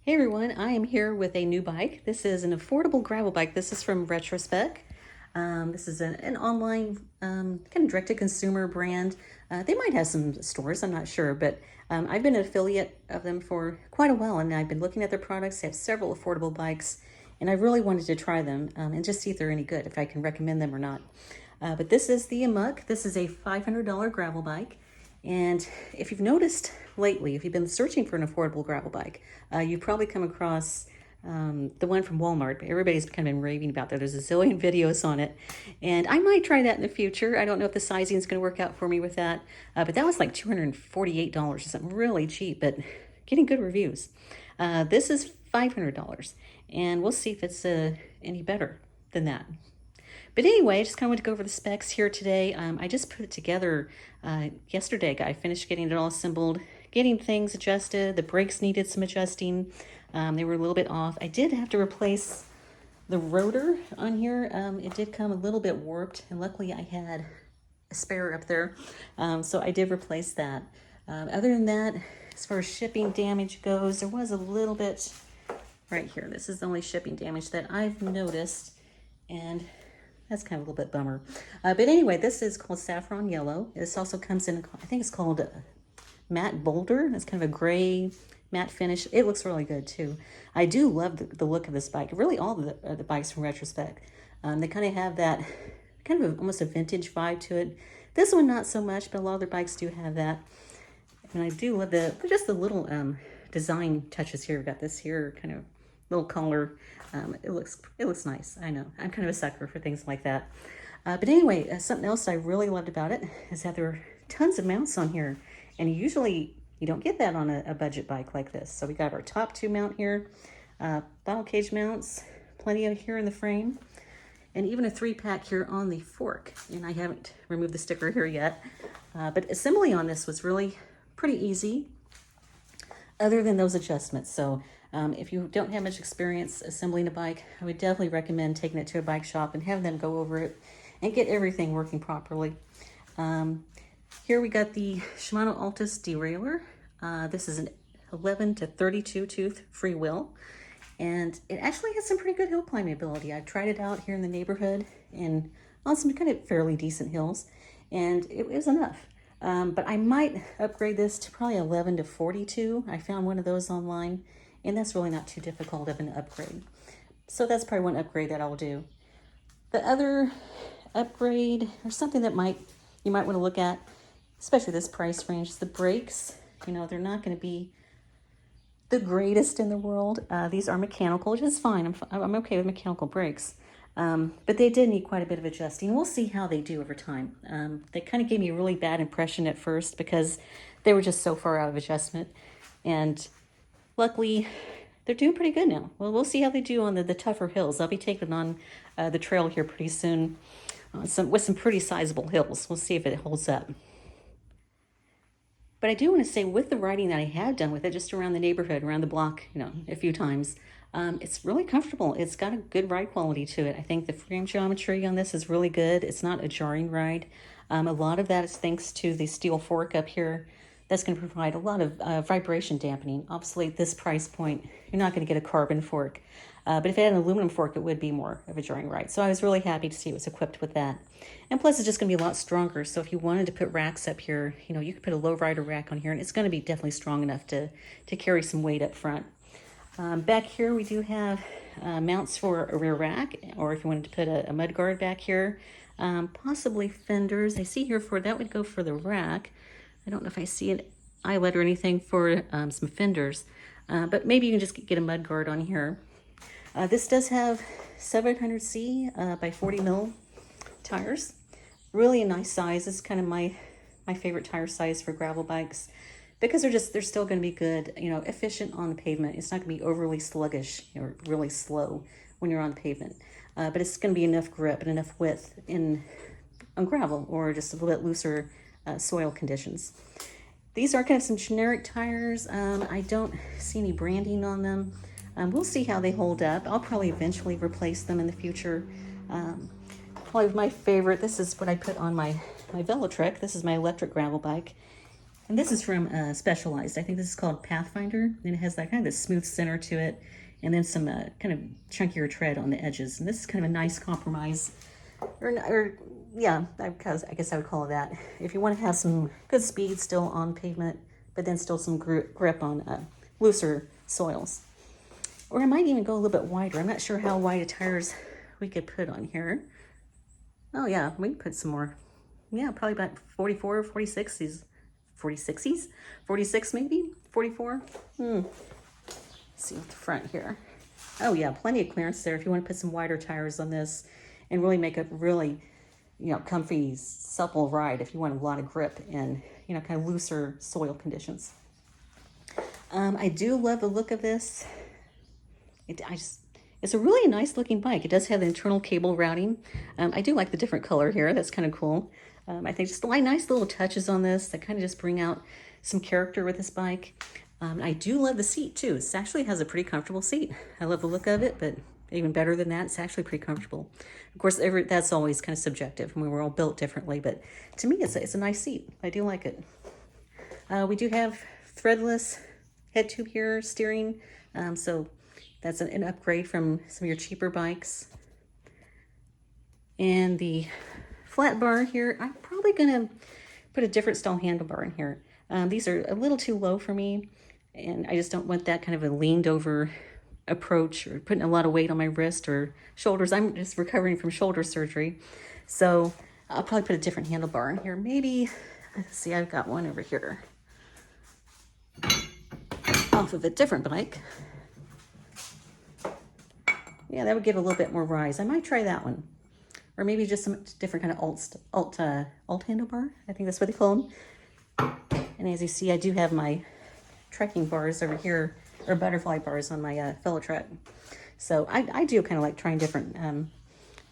Hey everyone, I am here with a new bike. This is an affordable gravel bike. This is from Retrospec. This is an online kind of direct-to-consumer brand. They might have some stores, I'm not sure, but I've been an affiliate of them for quite a while, and I've been looking at their products. They have several affordable bikes, and I really wanted to try them and just see if they're any good, if I can recommend them or not. But this is the Amok. This is a $500 gravel bike. And if you've noticed lately, if you've been searching for an affordable gravel bike, you've probably come across the one from Walmart. Everybody's kind of been raving about that. There's a zillion videos on it. And I might try that in the future. I don't know if the sizing is going to work out for me with that. But that was like $248 or something really cheap, but getting good reviews. This is $500. And we'll see if it's any better than that. But anyway, I just kind of want to go over the specs here today. I just put it together yesterday. I finished getting it all assembled, getting things adjusted. The brakes needed some adjusting. They were a little bit off. I did have to replace the rotor on here. It did come a little bit warped, and luckily I had a spare up there. So I did replace that. Other than that, as far as shipping damage goes, there was a little bit right here. This is the only shipping damage that I've noticed, and that's kind of a little bit bummer. But anyway, this is called Saffron Yellow. This also comes in, I think it's called Matte Boulder. It's kind of a gray matte finish. It looks really good too. I do love the look of this bike. Really all the bikes from Retrospec. They kind of have that kind of almost a vintage vibe to it. This one not so much, but a lot of their bikes do have that. And I do love just the little design touches here. We've got this here kind of little collar. It looks nice. I know. I'm kind of a sucker for things like that. But anyway, something else I really loved about it is that there are tons of mounts on here. And usually you don't get that on a budget bike like this. So we got our top two mount here, bottle cage mounts, plenty of here in the frame, and even a 3-pack here on the fork. And I haven't removed the sticker here yet. But assembly on this was really pretty easy, other than those adjustments. So if you don't have much experience assembling a bike, I would definitely recommend taking it to a bike shop and have them go over it and get everything working properly. Here we got the Shimano Altus derailleur. This is an 11 to 32 tooth free wheel, and it actually has some pretty good hill climbing ability. I've tried it out here in the neighborhood and on some kind of fairly decent hills, and it was enough. But I might upgrade this to probably 11 to 42. I found one of those online, and that's really not too difficult of an upgrade. So that's probably one upgrade that I'll do. The other upgrade, or something that you might want to look at, especially this price range, is the brakes. You know, they're not going to be the greatest in the world. These are mechanical, which is fine. I'm okay with mechanical brakes. But they did need quite a bit of adjusting. We'll see how they do over time. They kind of gave me a really bad impression at first because they were just so far out of adjustment. And luckily, they're doing pretty good now. Well, we'll see how they do on the tougher hills. I'll be taking on the trail here pretty soon with some pretty sizable hills. We'll see if it holds up. But I do want to say, with the riding that I have done with it, just around the neighborhood, around the block, you know, a few times, it's really comfortable. It's got a good ride quality to it. I think the frame geometry on this is really good. It's not a jarring ride. A lot of that is thanks to the steel fork up here. That's going to provide a lot of vibration dampening. Obviously, at this price point, you're not going to get a carbon fork. But if it had an aluminum fork, it would be more of a jarring ride. So I was really happy to see it was equipped with that. And plus, it's just going to be a lot stronger. So if you wanted to put racks up here, you know, you could put a low rider rack on here, and it's going to be definitely strong enough to carry some weight up front. Back here, we do have mounts for a rear rack, or if you wanted to put a mud guard back here, possibly fenders. I see here that would go for the rack. I don't know if I see an eyelet or anything for some fenders, but maybe you can just get a mud guard on here. This does have 700C by 40 mil tires. Really a nice size. This is kind of my favorite tire size for gravel bikes, because they're still going to be good, you know, efficient on the pavement. It's not going to be overly sluggish or really slow when you're on the pavement, but it's going to be enough grip and enough width on gravel or just a little bit looser soil conditions. These are kind of some generic tires. I don't see any branding on them. We'll see how they hold up. I'll probably eventually replace them in the future. Probably my favorite, this is what I put on my Velotrek. This is my electric gravel bike. And this is from Specialized. I think this is called Pathfinder, and it has that kind of this smooth center to it, and then some kind of chunkier tread on the edges. And this is kind of a nice compromise, or yeah, I guess I would call it that. If you want to have some good speed still on pavement, but then still some grip on looser soils. Or I might even go a little bit wider. I'm not sure how wide of tires we could put on here. Oh yeah, we can put some more. Yeah, probably about 44, 46s. 46s? 46 maybe? 44? Let's see what the front here. Oh yeah, plenty of clearance there if you want to put some wider tires on this and really make it really, comfy, supple ride if you want a lot of grip and, kind of looser soil conditions. I do love the look of this. It's a really nice looking bike. It does have the internal cable routing. I do like the different color here. That's kind of cool. I think just nice little touches on this that kind of just bring out some character with this bike. I do love the seat too. It actually has a pretty comfortable seat. I love the look of it, but even better than that, it's actually pretty comfortable. Of course, that's always kind of subjective. I mean, we're all built differently, but to me, it's a nice seat. I do like it. We do have threadless head tube here, steering. So that's an upgrade from some of your cheaper bikes. And the flat bar here, I'm probably gonna put a different style handlebar in here. These are a little too low for me, and I just don't want that kind of a leaned over approach or putting a lot of weight on my wrist or shoulders. I'm just recovering from shoulder surgery. So I'll probably put a different handlebar in here. Maybe, let's see, I've got one over here off of a different bike. Yeah, that would give a little bit more rise. I might try that one. Or maybe just some different kind of alt handlebar. I think that's what they call them. And as you see, I do have my trekking bars over here, or butterfly bars on my fellow trek. So I do kind of like trying different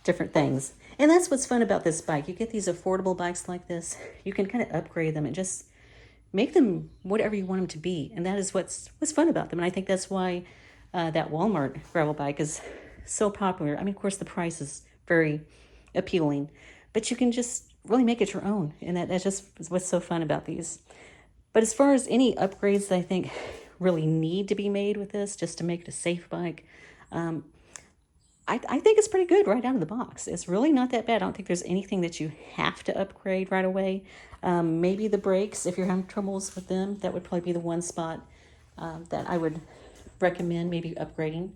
things. And that's what's fun about this bike. You get these affordable bikes like this, you can kind of upgrade them and just make them whatever you want them to be. And that is what's fun about them. And I think that's why that Walmart gravel bike is so popular. I mean, of course, the price is very appealing, but you can just really make it your own. And that's just what's so fun about these. But as far as any upgrades that I think really need to be made with this, just to make it a safe bike, I think it's pretty good right out of the box. It's really not that bad. I don't think there's anything that you have to upgrade right away. Maybe the brakes, if you're having troubles with them, that would probably be the one spot that I would recommend maybe upgrading.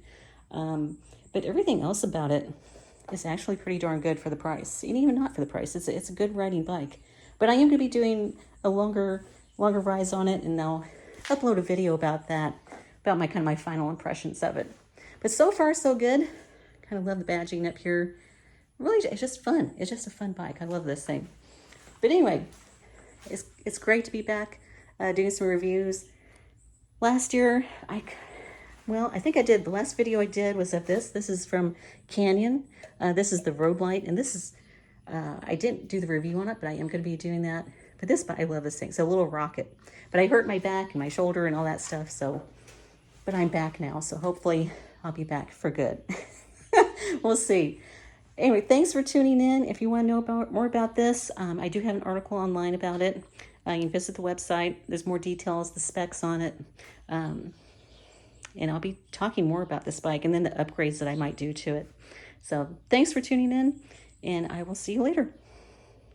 But everything else about it is actually pretty darn good for the price. And even not for the price, it's a good riding bike. But I am going to be doing a longer rides on it, and I'll upload a video about that, about my final impressions of it. But so far, so good. Kind of love the badging up here. Really, it's just fun. It's just a fun bike. I love this thing. But anyway, it's great to be back doing some reviews. Last year, I think I did, the last video I did was of this. This is from Canyon. This is the Road Light, and this is, I didn't do the review on it, but I am going to be doing that. But I love this thing. It's a little rocket. But I hurt my back and my shoulder and all that stuff, but I'm back now, so hopefully I'll be back for good. We'll see. Anyway, thanks for tuning in. If you want to know more about this, I do have an article online about it. You can visit the website. There's more details, the specs on it. And I'll be talking more about this bike and then the upgrades that I might do to it. So thanks for tuning in, and I will see you later.